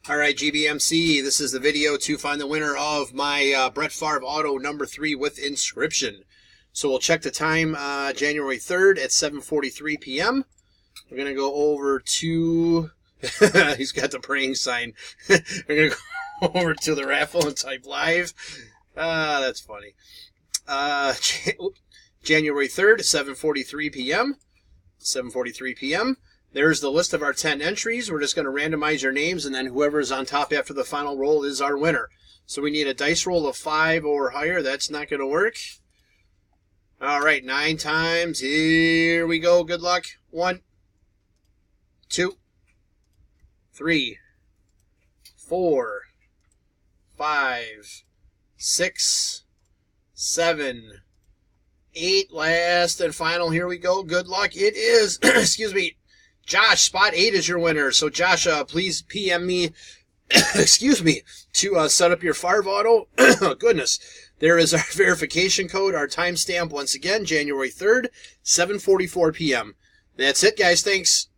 All right, GBMC, this is the video to find the winner of my Brett Favre Auto number 3 with inscription. So we'll check the time January 3rd at 7:43 p.m. We're going to go over to... he's got the praying sign. We're going to go over to the raffle and type live. That's funny. January 3rd, 7:43 p.m. 7:43 p.m. There's the list of our 10 entries. We're just going to randomize your names, and then whoever's on top after the final roll is our winner. So we need a dice roll of 5 or higher. That's not going to work. All right, 9 times. Here we go. Good luck. 1, 2, 3, 4, 5, 6, 7, 8. Last and final. Here we go. Good luck. It is, excuse me, Josh. Spot 8 is your winner. So Josh, please PM me, excuse me, to set up your Favre Auto. Goodness. There is our verification code, our timestamp once again, January 3rd, 7:44 p.m. That's it, guys. Thanks.